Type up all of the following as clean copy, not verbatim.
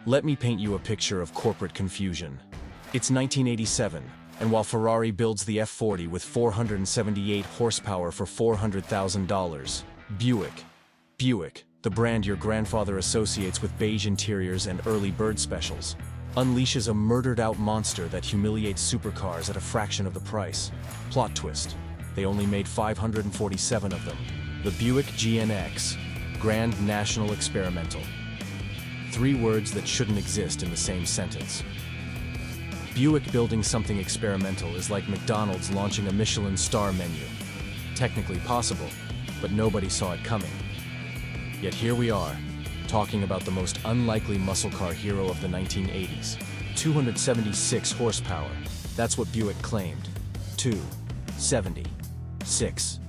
Let me paint you a picture of corporate confusion. It's 1987, and while Ferrari builds the F40 with 478 horsepower for $400,000, Buick, the brand your grandfather associates with beige interiors and early bird specials, unleashes a murdered-out monster that humiliates supercars at a fraction of the price. Plot twist: they only made 547 of them. The Buick GNX, Grand National Experimental. 3 words that shouldn't exist in the same sentence. Buick building something experimental is like McDonald's launching a Michelin star menu. Technically possible, but nobody saw it coming. Yet here we are, talking about the most unlikely muscle car hero of the 1980s. 276 horsepower. That's what Buick claimed. 276.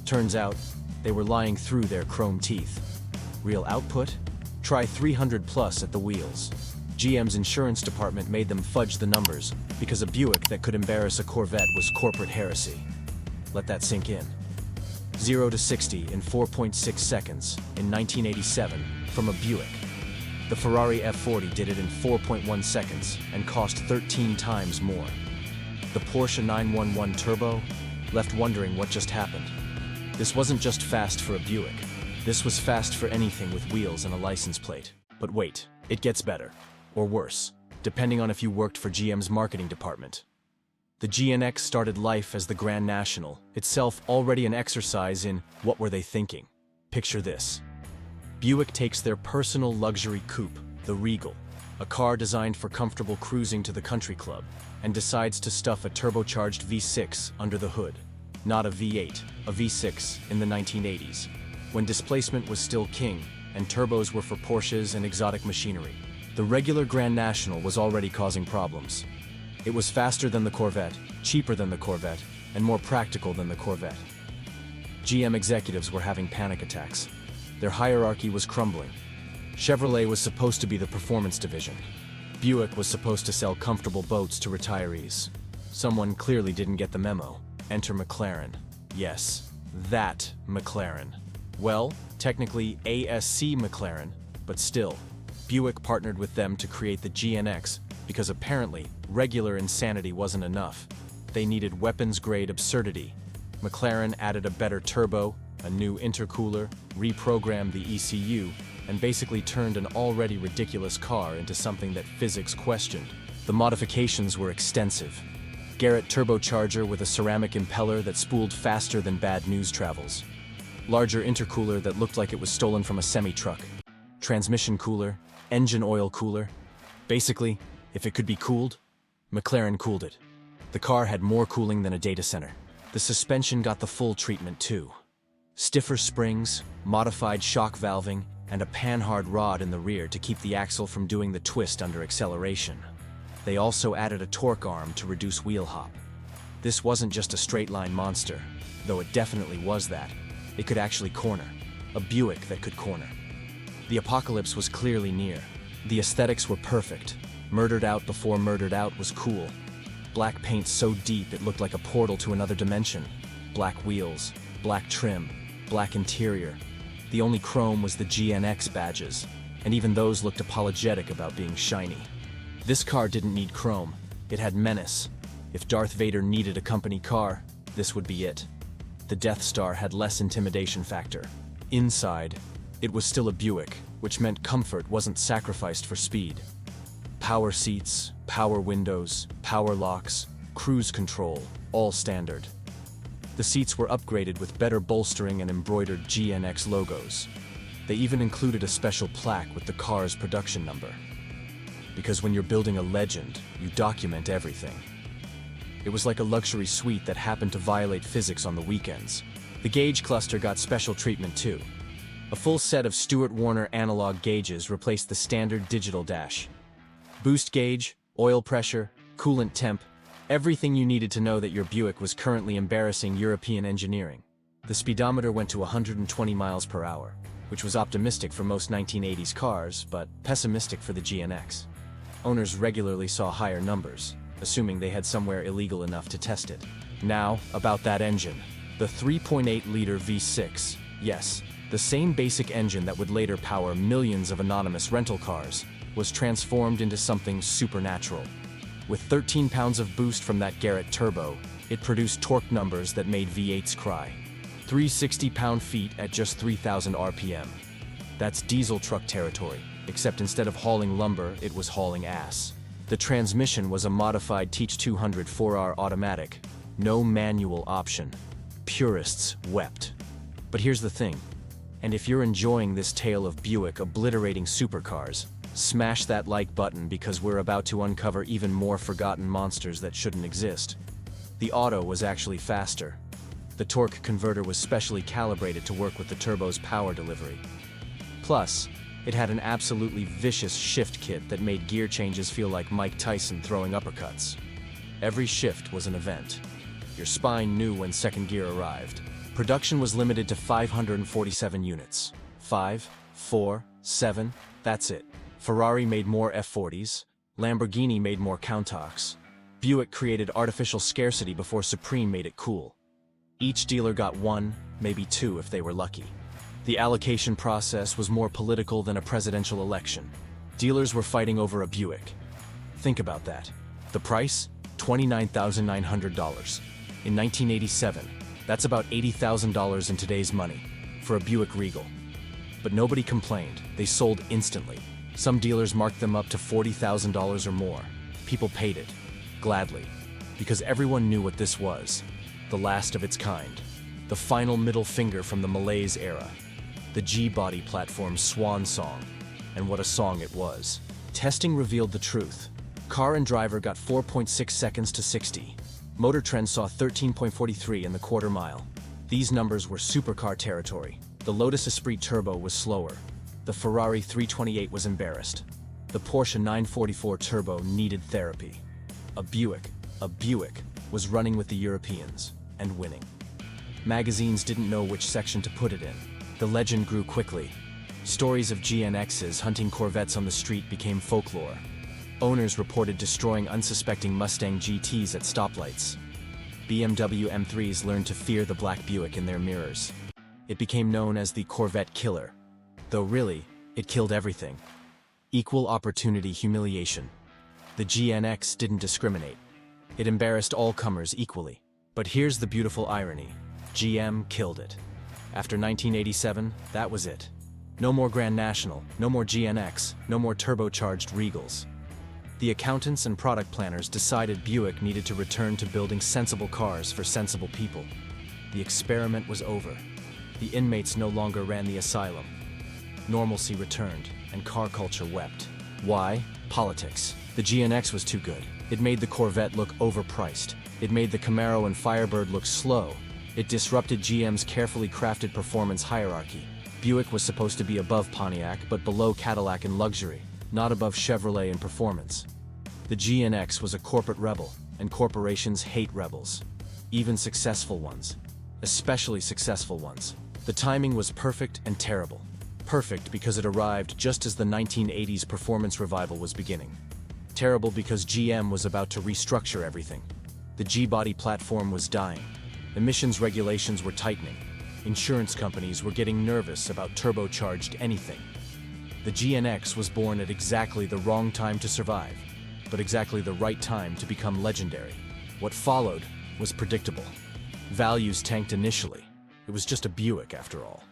Turns out, they were lying through their chrome teeth. Real output? Try 300 plus at the wheels. GM's insurance department made them fudge the numbers because a Buick that could embarrass a Corvette was corporate heresy. Let that sink in. 0 to 60 in 4.6 seconds in 1987 from a Buick. The Ferrari F40 did it in 4.1 seconds and cost 13 times more. The Porsche 911 Turbo left wondering what just happened. This wasn't just fast for a Buick. This was fast for anything with wheels and a license plate. But wait, it gets better. Or worse, depending on if you worked for GM's marketing department. The GNX started life as the Grand National, itself already an exercise in what were they thinking. Picture this. Buick takes their personal luxury coupe, the Regal, a car designed for comfortable cruising to the country club, and decides to stuff a turbocharged V6 under the hood. Not a V8, a V6 in the 1980s, when displacement was still king and turbos were for Porsches and exotic machinery. The regular Grand National was already causing problems. It was faster than the Corvette, cheaper than the Corvette, and more practical than the Corvette. GM executives were having panic attacks. Their hierarchy was crumbling. Chevrolet was supposed to be the performance division. Buick was supposed to sell comfortable boats to retirees. Someone clearly didn't get the memo. Enter McLaren. Yes, that McLaren. Well, technically ASC McLaren, but still. Buick partnered with them to create the GNX because apparently regular insanity wasn't enough. They needed weapons-grade absurdity. McLaren added a better turbo, a new intercooler, reprogrammed the ECU, and basically turned an already ridiculous car into something that physics questioned. The modifications were extensive. Garrett turbocharger with a ceramic impeller that spooled faster than bad news travels. Larger intercooler that looked like it was stolen from a semi-truck. Transmission cooler, engine oil cooler. Basically, if it could be cooled, McLaren cooled it. The car had more cooling than a data center. The suspension got the full treatment too. Stiffer springs, modified shock valving, and a panhard rod in the rear to keep the axle from doing the twist under acceleration. They also added a torque arm to reduce wheel hop. This wasn't just a straight-line monster, though it definitely was that. It could actually corner. A Buick that could corner. The apocalypse was clearly near. The aesthetics were perfect. Murdered out before murdered out was cool. Black paint so deep it looked like a portal to another dimension. Black wheels, black trim, black interior. The only chrome was the GNX badges, and even those looked apologetic about being shiny. This car didn't need chrome. It had menace. If Darth Vader needed a company car, this would be it. The Death Star had less intimidation factor. Inside, it was still a Buick, which meant comfort wasn't sacrificed for speed. Power seats, power windows, power locks, cruise control, all standard. The seats were upgraded with better bolstering and embroidered GNX logos. They even included a special plaque with the car's production number. Because when you're building a legend, you document everything. It was like a luxury suite that happened to violate physics on the weekends. The gauge cluster got special treatment too. A full set of Stewart Warner analog gauges replaced the standard digital dash. Boost gauge, oil pressure, coolant temp, everything you needed to know that your Buick was currently embarrassing European engineering. The speedometer went to 120 miles per hour, which was optimistic for most 1980s cars, but pessimistic for the GNX. Owners regularly saw higher numbers, assuming they had somewhere illegal enough to test it. Now, about that engine. The 3.8-liter V6, yes, the same basic engine that would later power millions of anonymous rental cars, was transformed into something supernatural. With 13 pounds of boost from that Garrett turbo, it produced torque numbers that made V8s cry. 360 pound-feet at just 3,000 RPM. That's diesel truck territory, except instead of hauling lumber, it was hauling ass. The transmission was a modified Teach 200 4R automatic, no manual option. Purists wept. But here's the thing, and if you're enjoying this tale of Buick obliterating supercars, smash that like button because we're about to uncover even more forgotten monsters that shouldn't exist. The auto was actually faster. The torque converter was specially calibrated to work with the turbo's power delivery. Plus, it had an absolutely vicious shift kit that made gear changes feel like Mike Tyson throwing uppercuts. Every shift was an event. Your spine knew when second gear arrived. Production was limited to 547 units. 5, 4, 7, that's it. Ferrari made more F40s, Lamborghini made more Countaches. Buick created artificial scarcity before Supreme made it cool. Each dealer got one, maybe two if they were lucky. The allocation process was more political than a presidential election. Dealers were fighting over a Buick. Think about that. The price? $29,900. In 1987, that's about $80,000 in today's money, for a Buick Regal. But nobody complained, they sold instantly. Some dealers marked them up to $40,000 or more. People paid it, gladly, because everyone knew what this was. The last of its kind. The final middle finger from the Malaise era. The G-body platform's swan song. And what a song it was. Testing revealed the truth. Car and driver got 4.6 seconds to 60. Motor Trend saw 13.43 in the quarter mile. These numbers were supercar territory. The Lotus Esprit Turbo was slower. The Ferrari 328 was embarrassed. The Porsche 944 Turbo needed therapy. A Buick was running with the Europeans and winning. Magazines didn't know which section to put it in. The legend grew quickly. Stories of GNXs hunting Corvettes on the street became folklore. Owners reported destroying unsuspecting Mustang GTs at stoplights. BMW M3s learned to fear the black Buick in their mirrors. It became known as the Corvette Killer. Though really, it killed everything. Equal opportunity humiliation. The GNX didn't discriminate. It embarrassed all comers equally. But here's the beautiful irony. GM killed it. After 1987, that was it. No more Grand National, no more GNX, no more turbocharged Regals. The accountants and product planners decided Buick needed to return to building sensible cars for sensible people. The experiment was over. The inmates no longer ran the asylum. Normalcy returned, and car culture wept. Why? Politics. The GNX was too good. It made the Corvette look overpriced. It made the Camaro and Firebird look slow. It disrupted GM's carefully crafted performance hierarchy. Buick was supposed to be above Pontiac, but below Cadillac in luxury, not above Chevrolet in performance. The GNX was a corporate rebel, and corporations hate rebels. Even successful ones. Especially successful ones. The timing was perfect and terrible. Perfect because it arrived just as the 1980s performance revival was beginning. Terrible because GM was about to restructure everything. The G-body platform was dying. Emissions regulations were tightening. Insurance companies were getting nervous about turbocharged anything. The GNX was born at exactly the wrong time to survive, but exactly the right time to become legendary. What followed was predictable. Values tanked initially. It was just a Buick after all.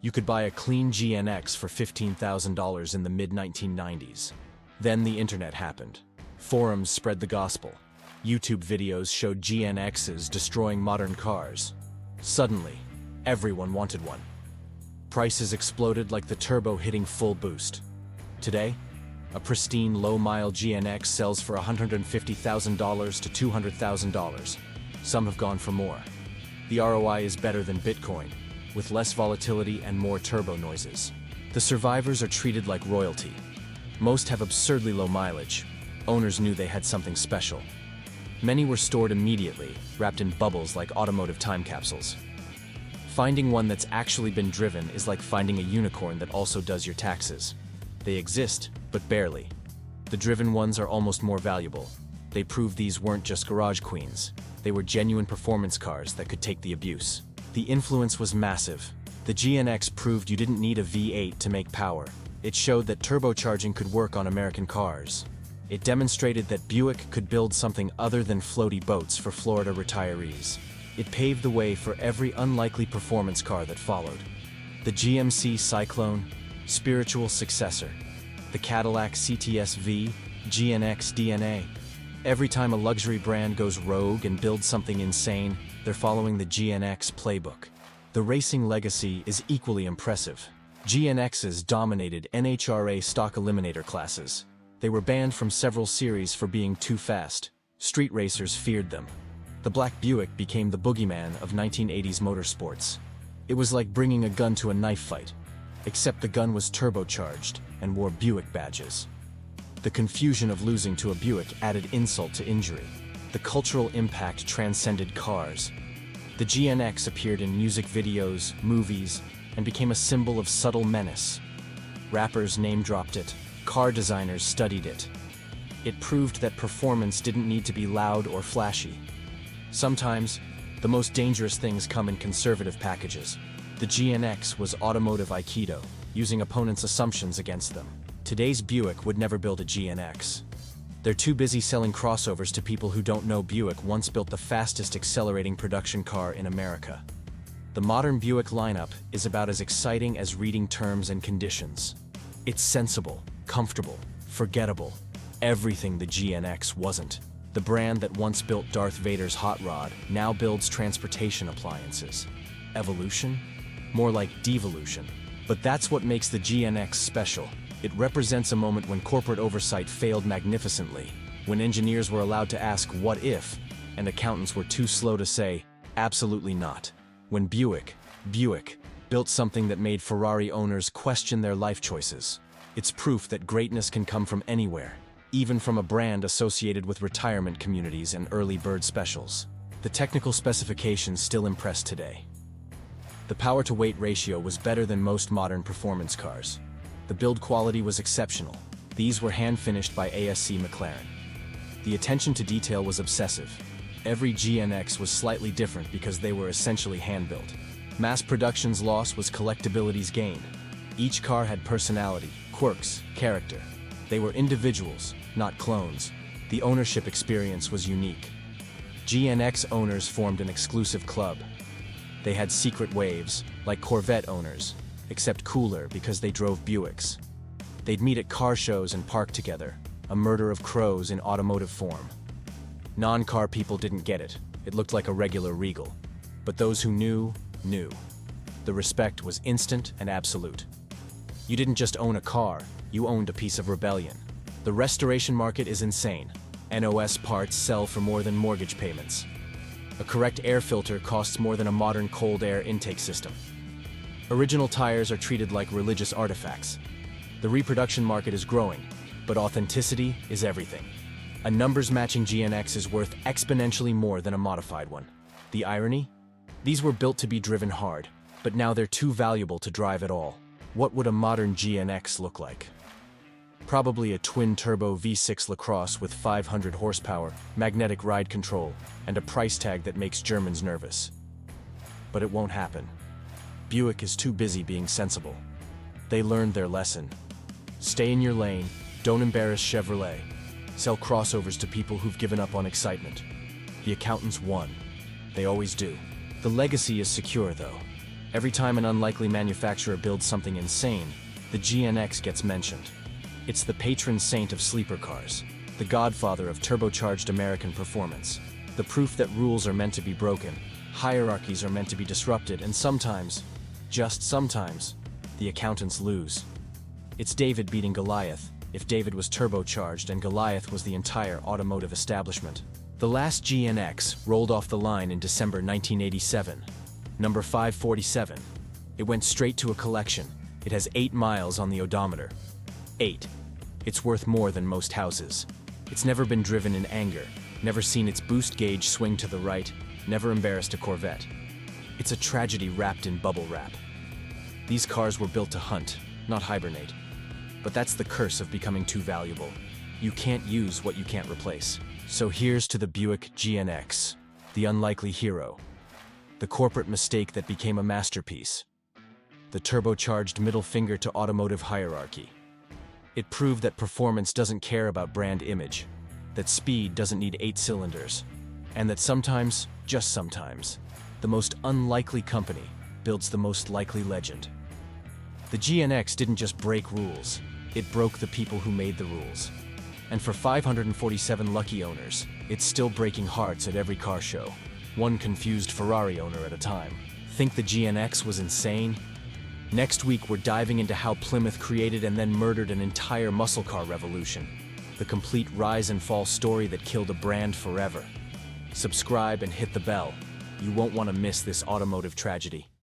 You could buy a clean GNX for $15,000 in the mid-1990s. Then the internet happened. Forums spread the gospel. YouTube videos showed GNXs destroying modern cars. Suddenly, everyone wanted one. Prices exploded like the turbo hitting full boost. Today, a pristine low-mile GNX sells for $150,000 to $200,000. Some have gone for more. The ROI is better than Bitcoin, with less volatility and more turbo noises. The survivors are treated like royalty. Most have absurdly low mileage. Owners knew they had something special. Many were stored immediately, wrapped in bubbles like automotive time capsules. Finding one that's actually been driven is like finding a unicorn that also does your taxes. They exist, but barely. The driven ones are almost more valuable. They prove these weren't just garage queens. They were genuine performance cars that could take the abuse. The influence was massive. The GNX proved you didn't need a V8 to make power. It showed that turbocharging could work on American cars. It demonstrated that Buick could build something other than floaty boats for Florida retirees. It paved the way for every unlikely performance car that followed. The GMC Cyclone, spiritual successor. The Cadillac CTS-V, GNX DNA. Every time a luxury brand goes rogue and builds something insane, they're following the GNX playbook. The racing legacy is equally impressive. GNXs dominated NHRA stock eliminator classes. They were banned from several series for being too fast. Street racers feared them. The black Buick became the boogeyman of 1980s motorsports. It was like bringing a gun to a knife fight, except the gun was turbocharged and wore Buick badges. The confusion of losing to a Buick added insult to injury. The cultural impact transcended cars. The GNX appeared in music videos, movies, and became a symbol of subtle menace. Rappers name-dropped it. Car designers studied it. It proved that performance didn't need to be loud or flashy. Sometimes, the most dangerous things come in conservative packages. The GNX was automotive Aikido, using opponents' assumptions against them. Today's Buick would never build a GNX. They're too busy selling crossovers to people who don't know Buick once built the fastest accelerating production car in America. The modern Buick lineup is about as exciting as reading terms and conditions. It's sensible, comfortable, forgettable. Everything the GNX wasn't. The brand that once built Darth Vader's hot rod now builds transportation appliances. Evolution? More like devolution. But that's what makes the GNX special. It represents a moment when corporate oversight failed magnificently, when engineers were allowed to ask what if, and accountants were too slow to say, absolutely not. When Buick built something that made Ferrari owners question their life choices. It's proof that greatness can come from anywhere, even from a brand associated with retirement communities and early bird specials. The technical specifications still impress today. The power-to-weight ratio was better than most modern performance cars. The build quality was exceptional. These were hand-finished by ASC McLaren. The attention to detail was obsessive. Every GNX was slightly different because they were essentially hand-built. Mass production's loss was collectibility's gain. Each car had personality, quirks, character. They were individuals, not clones. The ownership experience was unique. GNX owners formed an exclusive club. They had secret waves, like Corvette owners, except cooler because they drove Buicks. They'd meet at car shows and park together, a murder of crows in automotive form. Non-car people didn't get it. It looked like a regular Regal. But those who knew, knew. The respect was instant and absolute. You didn't just own a car, you owned a piece of rebellion. The restoration market is insane. NOS parts sell for more than mortgage payments. A correct air filter costs more than a modern cold air intake system. Original tires are treated like religious artifacts. The reproduction market is growing, but authenticity is everything. A numbers-matching GNX is worth exponentially more than a modified one. The irony? These were built to be driven hard, but now they're too valuable to drive at all. What would a modern GNX look like? Probably a twin-turbo V6 LaCrosse with 500 horsepower, magnetic ride control, and a price tag that makes Germans nervous. But it won't happen. Buick is too busy being sensible. They learned their lesson. Stay in your lane, don't embarrass Chevrolet. Sell crossovers to people who've given up on excitement. The accountants won. They always do. The legacy is secure, though. Every time an unlikely manufacturer builds something insane, the GNX gets mentioned. It's the patron saint of sleeper cars, the godfather of turbocharged American performance, the proof that rules are meant to be broken, hierarchies are meant to be disrupted, and sometimes, just sometimes, the accountants lose. It's David beating Goliath, if David was turbocharged and Goliath was the entire automotive establishment. The last GNX rolled off the line in December 1987, number 547. It went straight to a collection. It has 8 miles on the odometer. 8. It's worth more than most houses. It's never been driven in anger, never seen its boost gauge swing to the right, never embarrassed a Corvette. It's a tragedy wrapped in bubble wrap. These cars were built to hunt, not hibernate. But that's the curse of becoming too valuable. You can't use what you can't replace. So here's to the Buick GNX, the unlikely hero. The corporate mistake that became a masterpiece. the turbocharged middle finger to automotive hierarchy. It proved that performance doesn't care about brand image, that speed doesn't need 8 cylinders, and that sometimes, just sometimes, the most unlikely company builds the most likely legend. The GNX didn't just break rules, it broke the people who made the rules. And for 547 lucky owners, it's still breaking hearts at every car show, one confused Ferrari owner at a time. Think the GNX was insane? Next week, we're diving into how Plymouth created and then murdered an entire muscle car revolution. The complete rise and fall story that killed a brand forever. Subscribe and hit the bell. You won't want to miss this automotive tragedy.